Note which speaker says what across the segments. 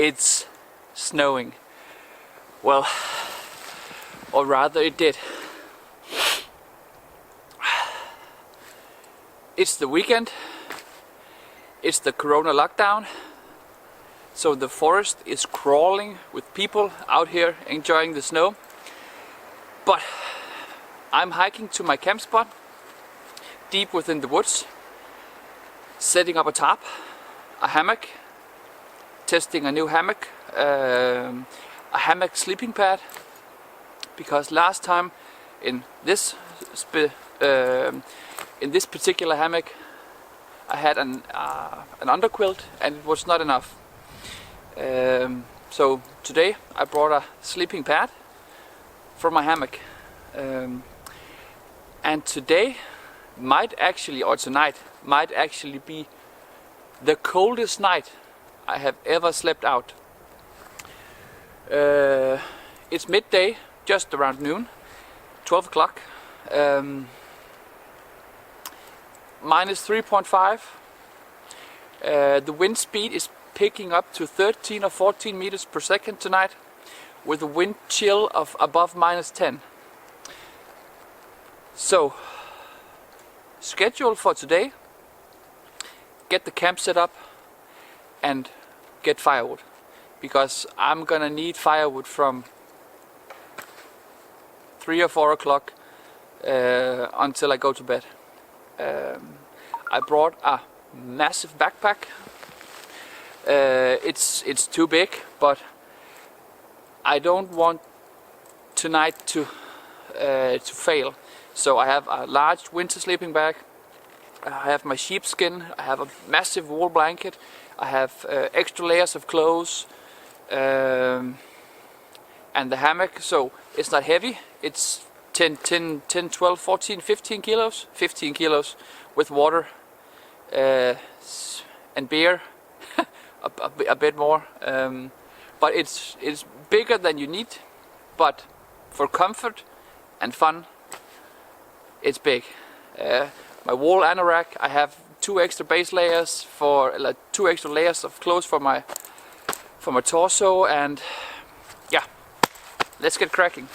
Speaker 1: It's snowing. Well, or rather it did. It's the weekend. It's the Corona lockdown. So the forest is crawling with people out here enjoying the snow. But I'm hiking to my camp spot, deep within the woods, setting up a top, a hammock, testing a new hammock, a hammock sleeping pad, because last time in this particular hammock I had an underquilt and it was not enough. So today I brought a sleeping pad for my hammock, and today tonight might actually be the coldest night I have ever slept out. It's midday, just around noon, 12 o'clock. Minus 3.5. The wind speed is picking up to 13 or 14 meters per second tonight, with a wind chill of above minus 10. So, schedule for today: get the camp set up and get firewood, because I'm gonna need firewood from 3 or 4 o'clock until I go to bed. I brought a massive backpack. It's too big, but I don't want tonight to fail. So I have a large winter sleeping bag. I have my sheepskin. I have a massive wool blanket. I have extra layers of clothes, and the hammock. So it's not heavy. It's 10, 12, 14, 15 kilos. 15 kilos with water and beer, a bit more. But it's bigger than you need. But for comfort and fun, it's big. My wool anorak. I have 2 extra base layers for 2 extra layers of clothes for my torso, and yeah, let's get cracking.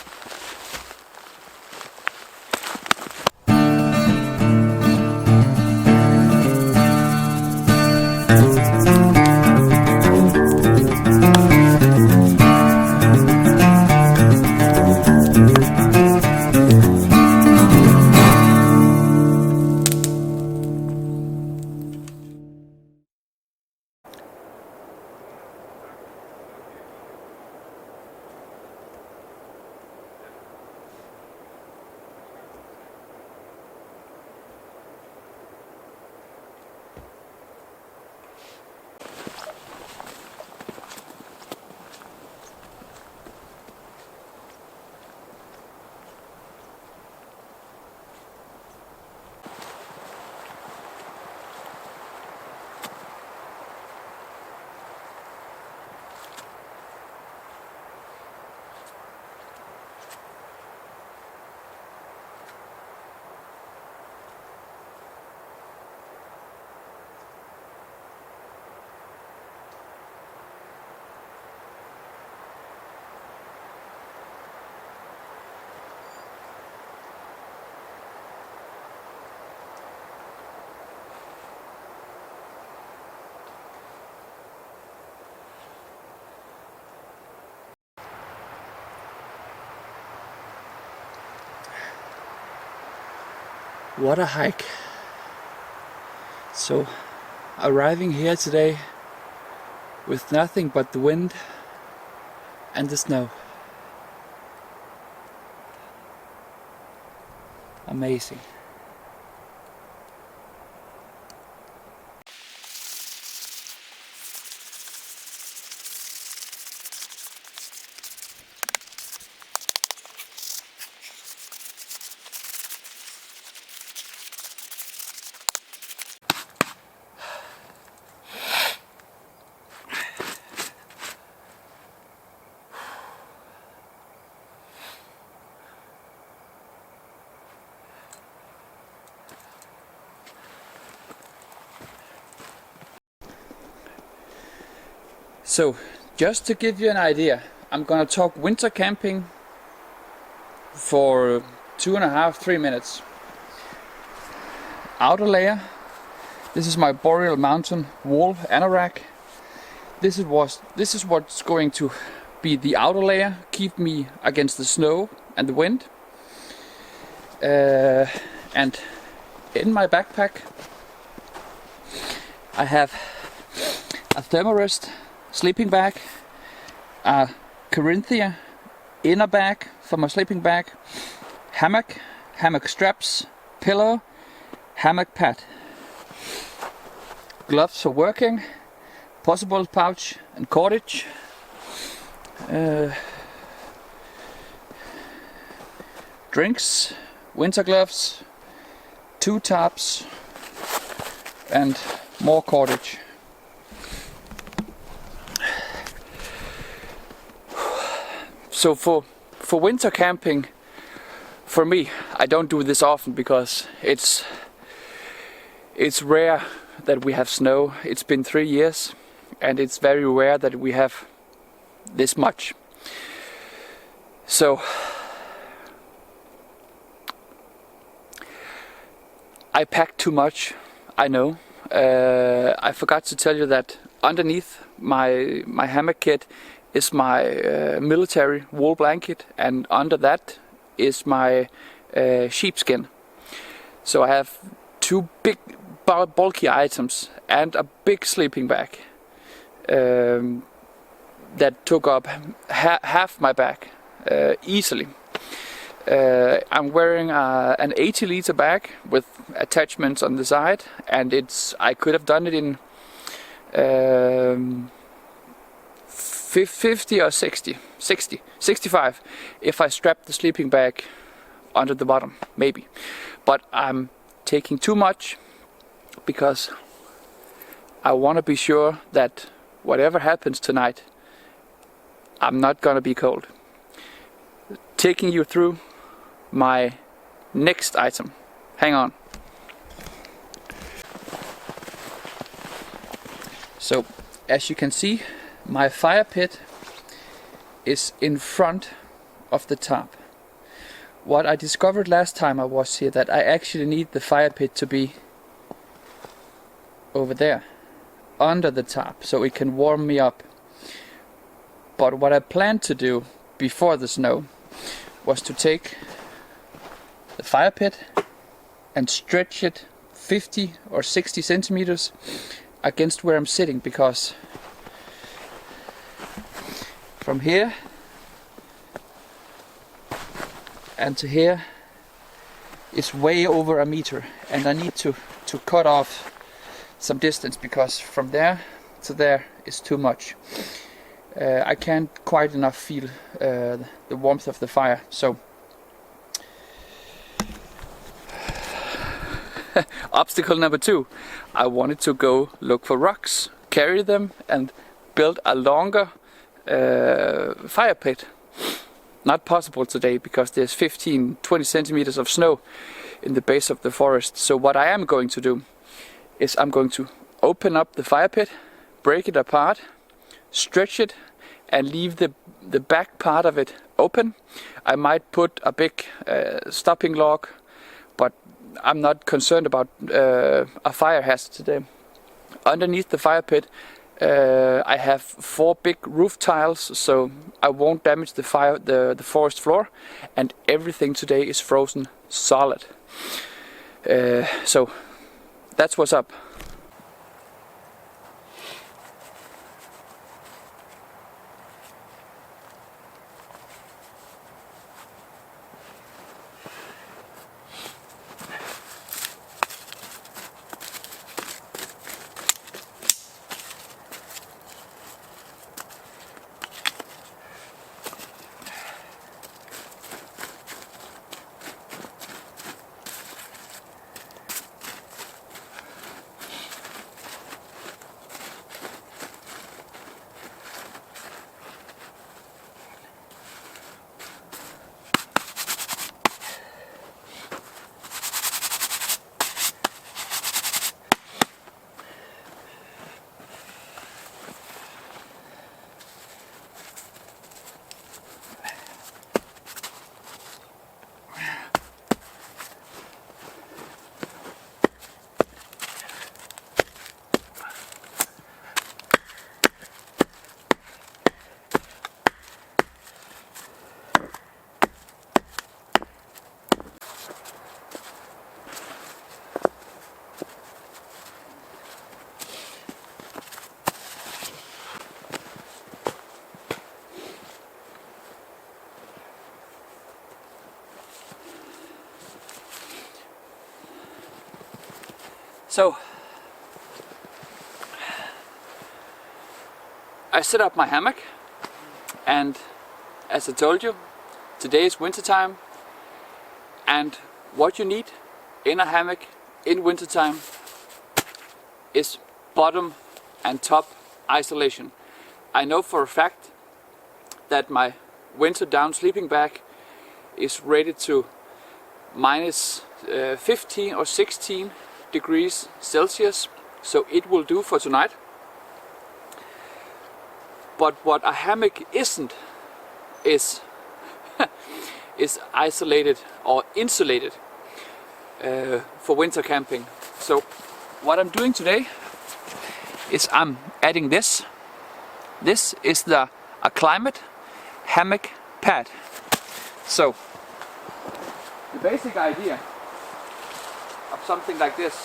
Speaker 1: What a hike. So, arriving here today with nothing but the wind and the snow. Amazing. So Just to give you an idea, I'm gonna talk winter camping for 2.5-3 minutes. Outer layer. This is my Boreal Mountain wool anorak. This is what's going to be the outer layer, keep me against the snow and the wind. And in my backpack I have a Thermarest sleeping bag, a Corinthia inner bag for my sleeping bag, hammock straps, pillow, hammock pad, gloves for working, possible pouch and cordage, drinks, winter gloves, 2 tarps and more cordage. So for winter camping, for me, I don't do this often because it's rare that we have snow. It's been 3 years and it's very rare that we have this much. So I packed too much, I know. I forgot to tell you that underneath my hammock kit is my military wool blanket, and under that is my sheepskin. So I have 2 big bulky items and a big sleeping bag that took up half my bag easily. I'm wearing an 80-liter bag with attachments on the side, and I could have done it in 50 or 65 if I strapped the sleeping bag under the bottom, maybe. But I'm taking too much because I want to be sure that whatever happens tonight, I'm not gonna be cold. Taking you through my next item. Hang on. So, as you can see, my fire pit is in front of the tarp. What I discovered last time I was here, that I actually need the fire pit to be over there, under the tarp, so it can warm me up. But what I planned to do before the snow was to take the fire pit and stretch it 50 or 60 centimeters against where I'm sitting, because from here and to here is way over a meter, and I need to cut off some distance, because from there to there is too much. I can't quite enough feel the warmth of the fire. So obstacle number 2, I wanted to go look for rocks, carry them and build a longer fire pit. Not possible today because there's 15-20 centimeters of snow in the base of the forest. So what I am going to do is I'm going to open up the fire pit, break it apart, stretch it and leave the back part of it open. I might put a big stopping log, but I'm not concerned about a fire hazard today. Underneath the fire pit I have 4 big roof tiles, so I won't damage the forest floor, and everything today is frozen solid. So that's what's up. So I set up my hammock, and as I told you, today is winter time, and what you need in a hammock in winter time is bottom and top isolation. I know for a fact that my winter down sleeping bag is rated to minus 15 or 16 degrees Celsius, so it will do for tonight. But what a hammock isn't is is isolated or insulated for winter camping. So what I'm doing today is I'm adding this. This is a climate hammock pad. So the basic idea of something like this.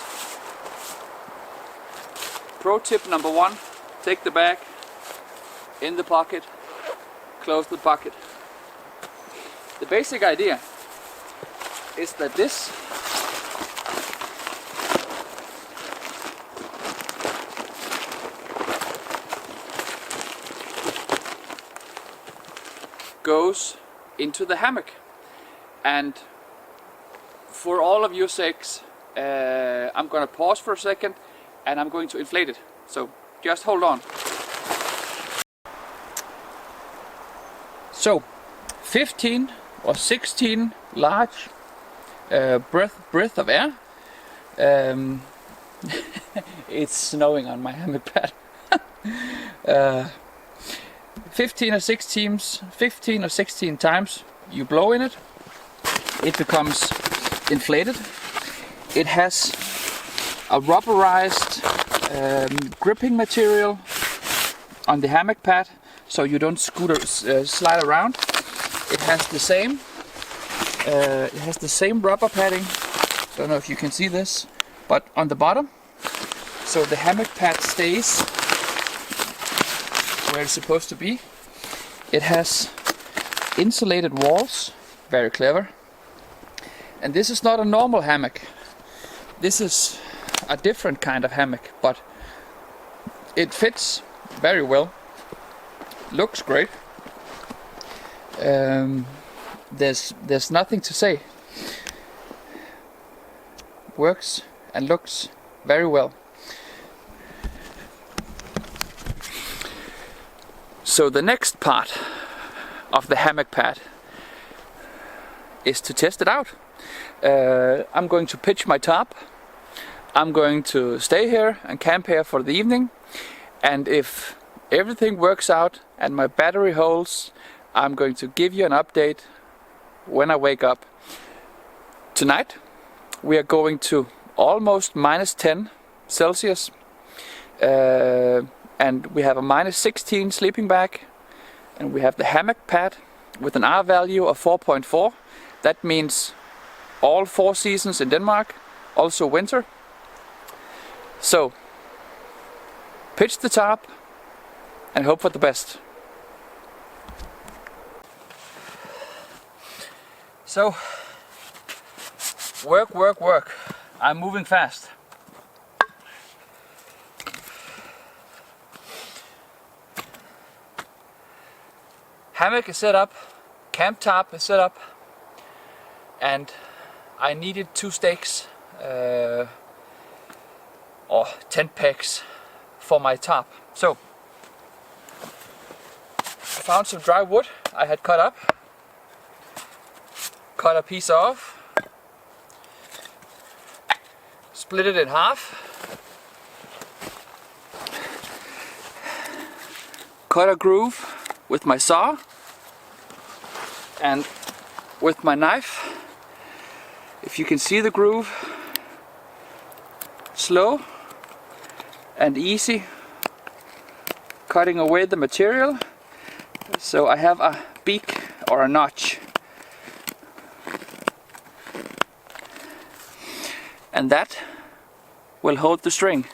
Speaker 1: Pro tip number one: take the bag in the pocket, close the pocket. The basic idea is that this goes into the hammock, and for all of your sakes, I'm gonna pause for a second and I'm going to inflate it, so just hold on. So 15 or 16 large breath of air. It's snowing on my hammock pad. 15 or 16 times you blow in it, it becomes inflated. It has a rubberized gripping material on the hammock pad, so you don't slide around. It has the same rubber padding. I don't know if you can see this, but on the bottom, so the hammock pad stays where it's supposed to be. It has insulated walls, very clever. And this is not a normal hammock. This is a different kind of hammock, but it fits very well. Looks great. There's nothing to say. Works and looks very well. So the next part of the hammock pad is to test it out. I'm going to pitch my top. I'm going to stay here and camp here for the evening, and if everything works out and my battery holds, I'm going to give you an update when I wake up. Tonight we are going to almost minus 10 Celsius, and we have a minus 16 sleeping bag, and we have the hammock pad with an R value of 4.4. That means all 4 seasons in Denmark, also winter. So pitch the top and hope for the best. So work. I'm moving fast. Hammock is set up, camp top is set up, and I needed 2 stakes or tent pegs for my top. So I found some dry wood I had cut up, cut a piece off, split it in half, cut a groove with my saw, and with my knife, if you can see the groove, slow and easy, cutting away the material, so I have a beak or a notch, and that will hold the string.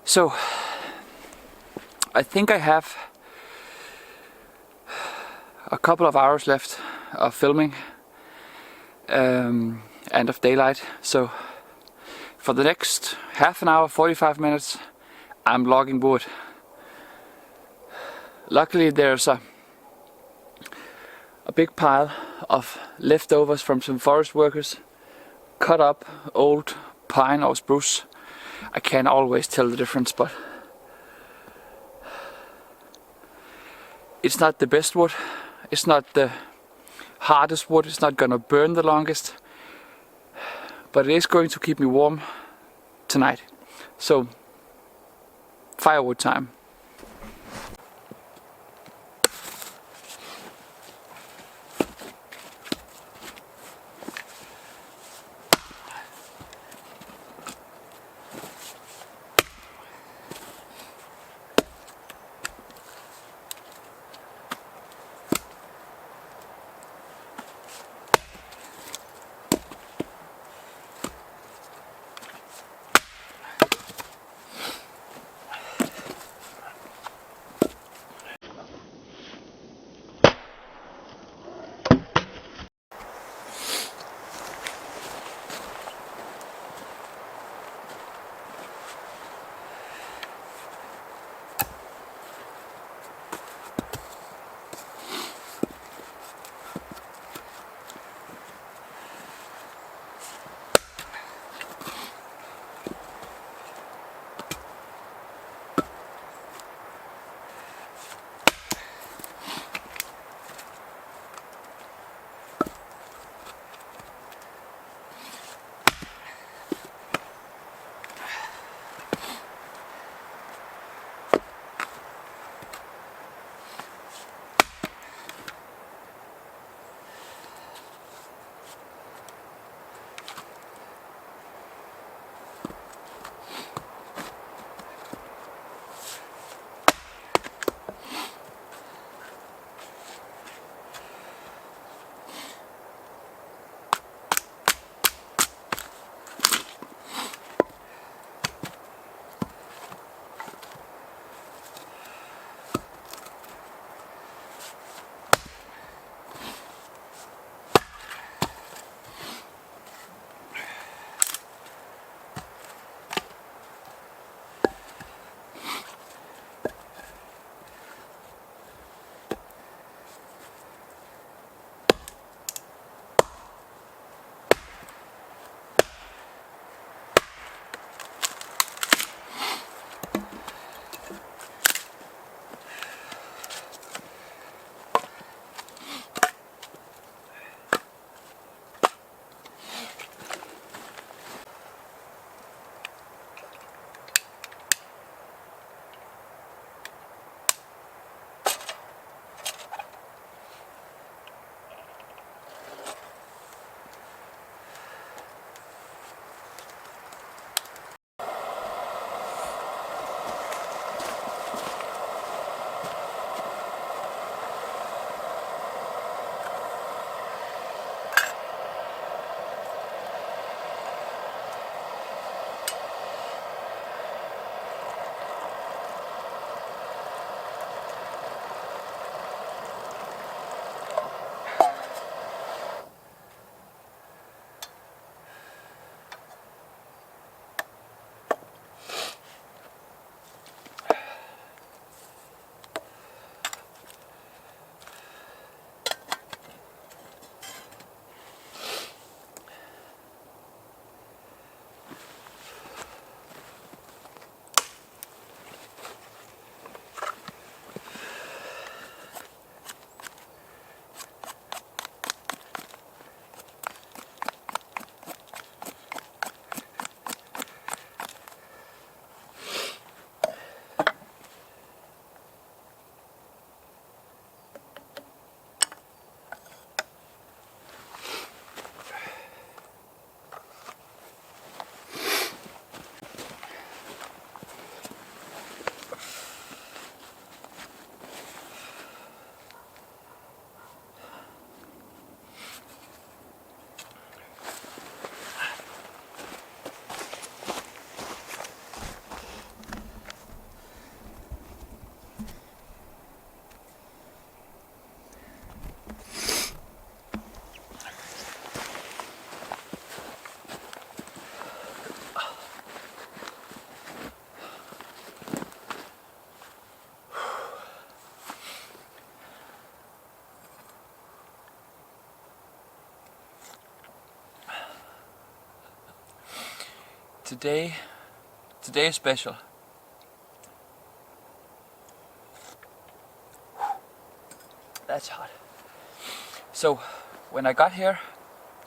Speaker 1: So I think I have a couple of hours left of filming and of daylight. So for the next half an hour, 45 minutes, I'm logging wood. Luckily there's a big pile of leftovers from some forest workers, cut up old pine or spruce. I can't always tell the difference, but it's not the best wood, it's not the hardest wood, it's not gonna burn the longest, but it is going to keep me warm tonight. So firewood time. today is special. That's hot. So when I got here,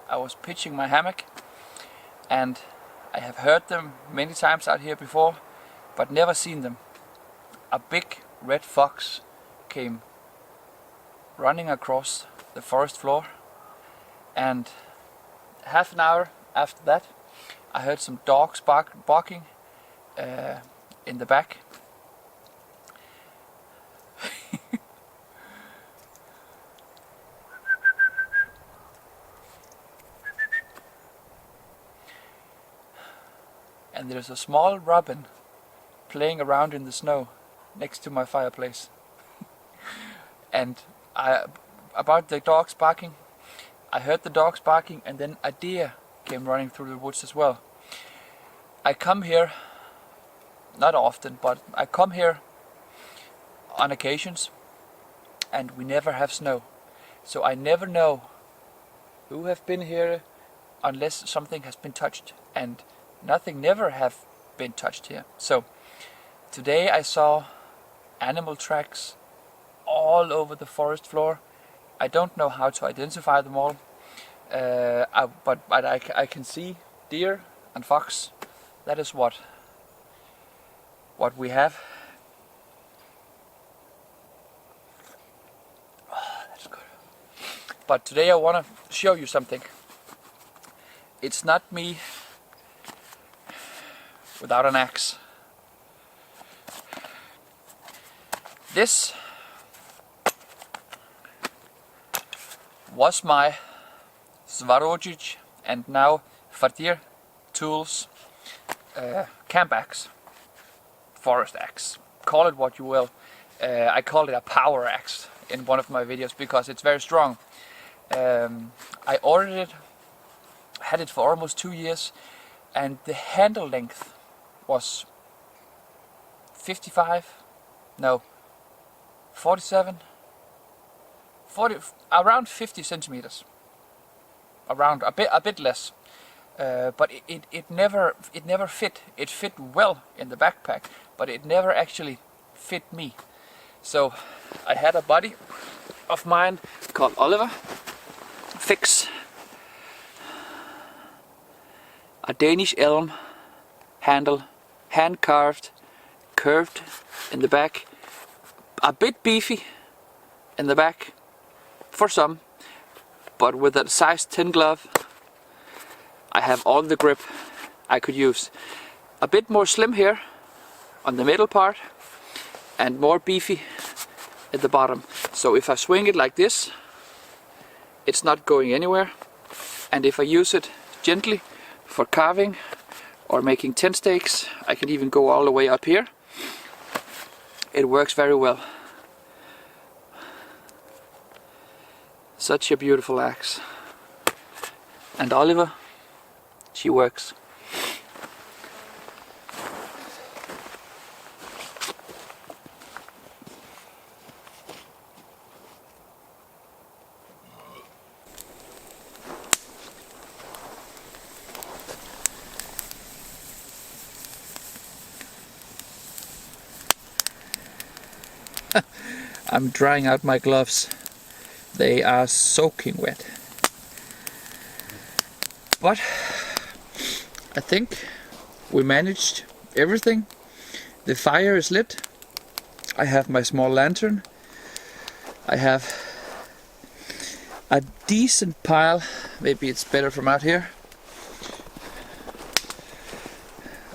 Speaker 1: I was pitching my hammock, and I have heard them many times out here before, but never seen them. A big red fox came running across the forest floor, and half an hour after that I heard some dogs barking in the back. And there's a small robin playing around in the snow next to my fireplace. And about the dogs barking, I heard the dogs barking, and then a deer came running through the woods as well. I come here, not often, but I come here on occasions, and we never have snow. So I never know who have been here unless something has been touched, and nothing never have been touched here. So today I saw animal tracks all over the forest floor. I don't know how to identify them all, but I can see deer and fox. That is what we have. Oh, that's good. But today I want to show you something. It's not me without an axe. This was my Svarojic and now Fatir Tools camp axe, forest axe. Call it what you will. I call it a power axe in one of my videos because it's very strong. I ordered it, had it for almost 2 years, and the handle length was 47, 40, around 50 centimeters, around a bit less, but it never fit. It fit well in the backpack, but it never actually fit me. So I had a buddy of mine called Oliver fix a Danish elm handle, hand carved, curved in the back, a bit beefy in the back for some, but with a size 10 glove I have all the grip I could use. A bit more slim here on the middle part and more beefy at the bottom. So if I swing it like this, it's not going anywhere, and if I use it gently for carving or making tent stakes, I can even go all the way up here. It works very well. Such a beautiful axe. And Oliver, she works. I'm drying out my gloves. They are soaking wet. But I think we managed everything. The fire is lit. I have my small lantern. I have a decent pile, maybe it's better from out here,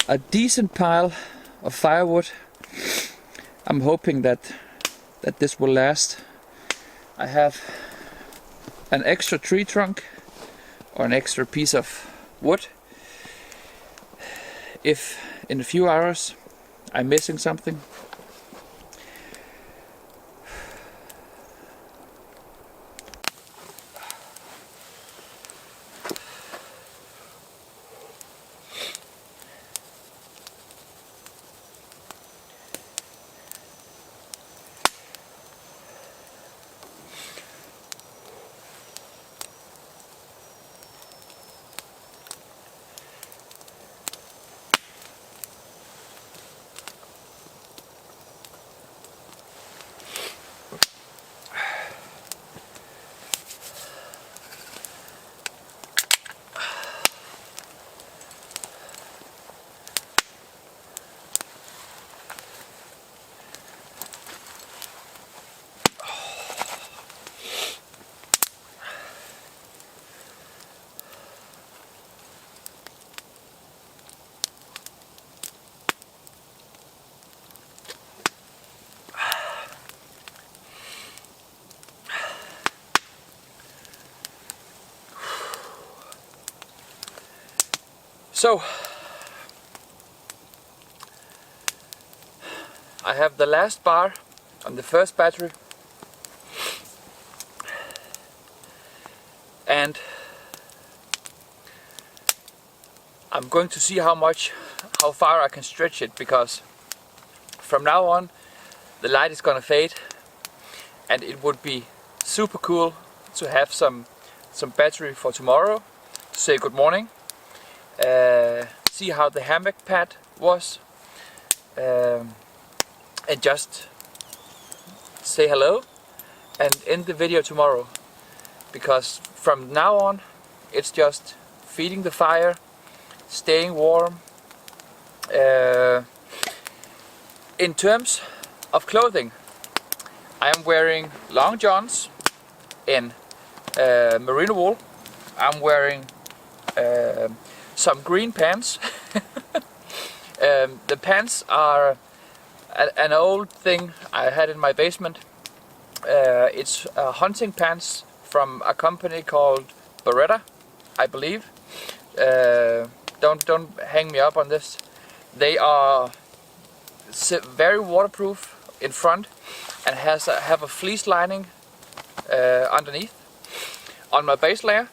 Speaker 1: a decent pile of firewood. I'm hoping that this will last. I have an extra tree trunk or an extra piece of wood. If in a few hours I'm missing something, So I have the last bar on the first battery, and I'm going to see how far I can stretch it, because from now on the light is gonna fade, and it would be super cool to have some battery for tomorrow to say good morning, see how the hammock pad was, and just say hello and end the video tomorrow, because from now on it's just feeding the fire, staying warm. In terms of clothing, I am wearing long johns in merino wool. I'm wearing some green pants. The pants are an old thing I had in my basement. It's hunting pants from a company called Beretta, I believe. Don't hang me up on this. They are very waterproof in front and have a fleece lining underneath. On my base layer,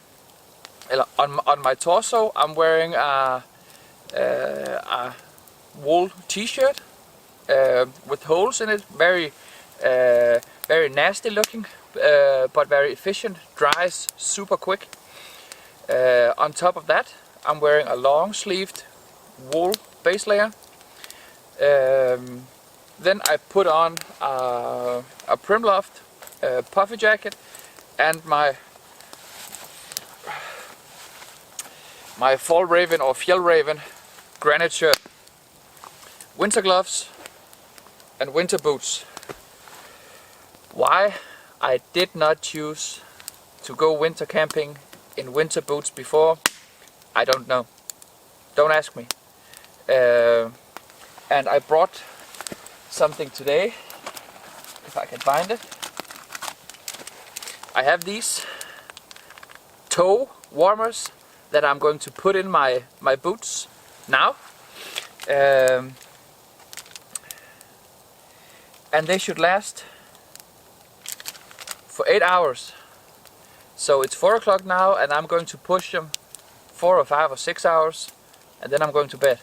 Speaker 1: on my torso, I'm wearing a wool t-shirt with holes in it. Very nasty looking, but very efficient. Dries super quick. On top of that, I'm wearing a long-sleeved wool base layer. Then I put on a Primloft puffy jacket and my Fall Raven or Fjell Raven granite shirt, winter gloves and winter boots. Why I did not choose to go winter camping in winter boots before, I don't know. Don't ask me. And I brought something today, if I can find it. I have these toe warmers that I'm going to put in my boots now. And they should last for 8 hours. So it's 4 o'clock now, and I'm going to push them 4 or 5 or 6 hours, and then I'm going to bed.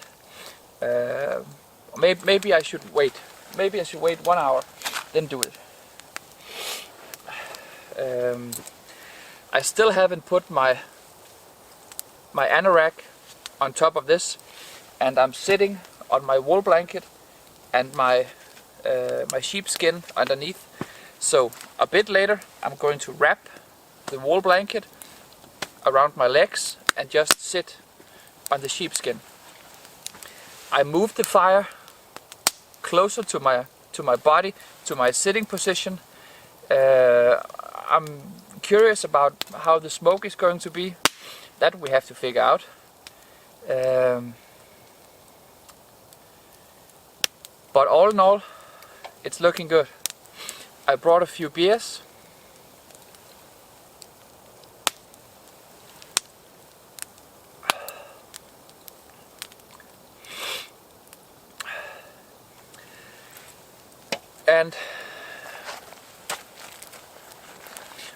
Speaker 1: Maybe I should wait. Maybe I should wait 1 hour, then do it. I still haven't put my anorak on top of this, and I'm sitting on my wool blanket and my sheepskin underneath. So a bit later I'm going to wrap the wool blanket around my legs and just sit on the sheepskin. I moved the fire closer to my body, to my sitting position. I'm curious about how the smoke is going to be. That we have to figure out. But all in all, it's looking good. I brought a few beers. And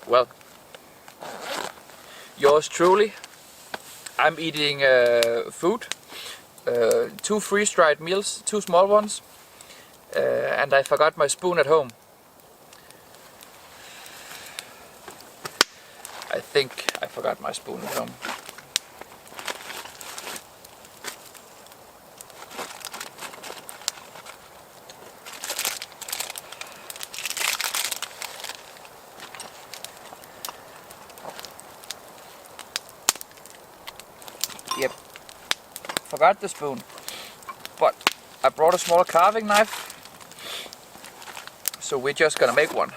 Speaker 1: well, yours truly, I'm eating food, 2 freeze-dried meals, 2 small ones, and I forgot my spoon at home. I think I forgot my spoon at home. Yep, forgot the spoon, but I brought a small carving knife, so we're just gonna make one.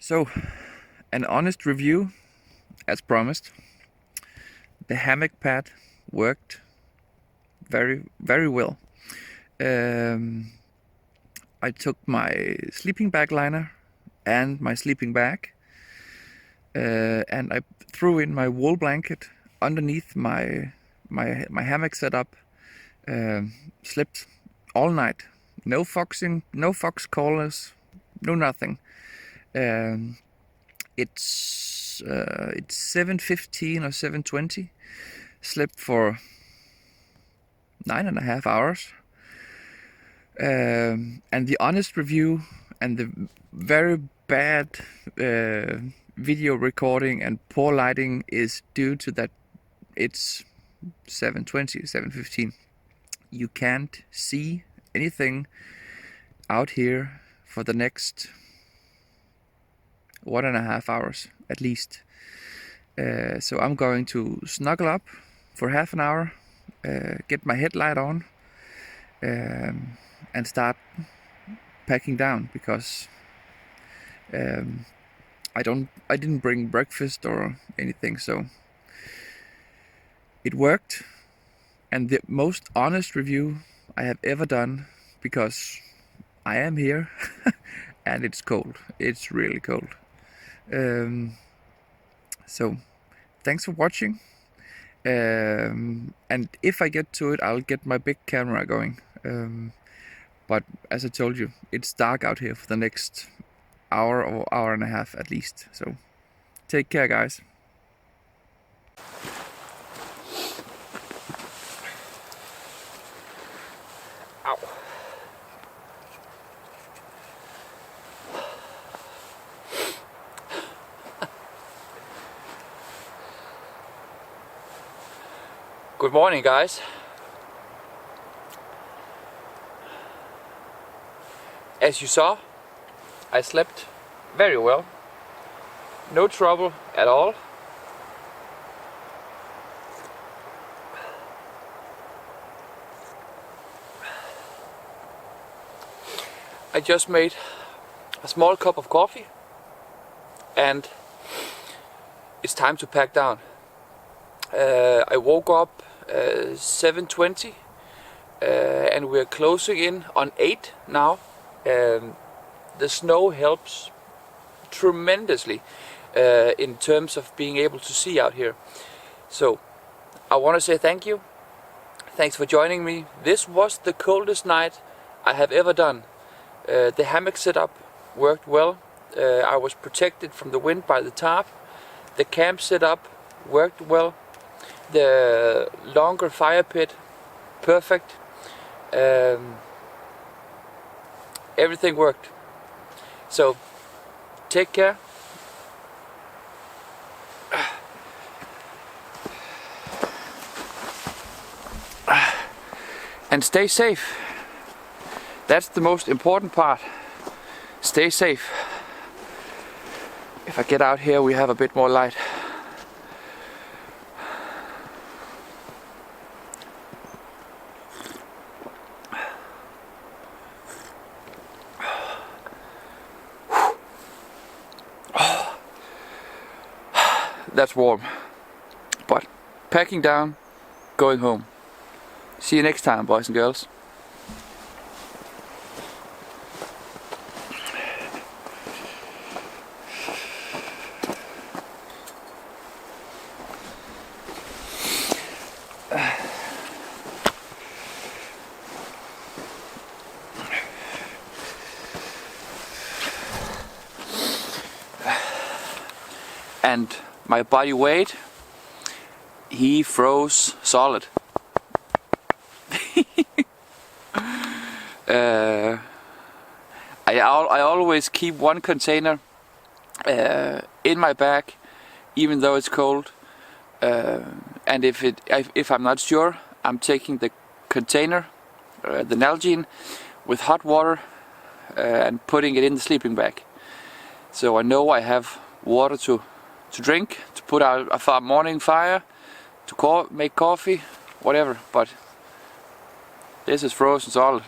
Speaker 1: So, an honest review, as promised. The hammock pad worked very well. I took my sleeping bag liner and my sleeping bag, and I threw in my wool blanket underneath my hammock setup. Slept all night. No foxing, no fox callers, no nothing. It's 7:15 or 7:20. Slept for 9.5 hours. And the honest review and the very bad video recording and poor lighting is due to that it's 7:20, 7:15. You can't see anything out here for the next 1.5 hours at least. So I'm going to snuggle up for half an hour, get my headlight on, and start packing down, because I didn't bring breakfast or anything, so it worked. And the most honest review I have ever done, because I am here and it's cold. It's really cold. So thanks for watching. And if I get to it, I'll get my big camera going. But as I told you, it's dark out here for the next hour or hour and a half at least. So take care, guys. Ow. Good morning, guys. As you saw, I slept very well. No trouble at all. I just made a small cup of coffee and it's time to pack down. I woke up 7:20 and we're closing in on 8 now. The snow helps tremendously in terms of being able to see out here. So I want to say thank you. Thanks for joining me. This was the coldest night I have ever done. The hammock setup worked well. I was protected from the wind by the tarp. The camp setup worked well. The longer fire pit, perfect. Everything worked. So take care. And stay safe. That's the most important part. Stay safe. If I get out here, we have a bit more light. That's warm. But packing down, going home. See you next time, boys and girls. And my body weight, he froze solid. I always keep one container in my bag, even though it's cold. And if I'm not sure, I'm taking the container, the Nalgene, with hot water and putting it in the sleeping bag. So I know I have water to drink, to put out a morning fire, to make coffee, whatever. But this is frozen solid.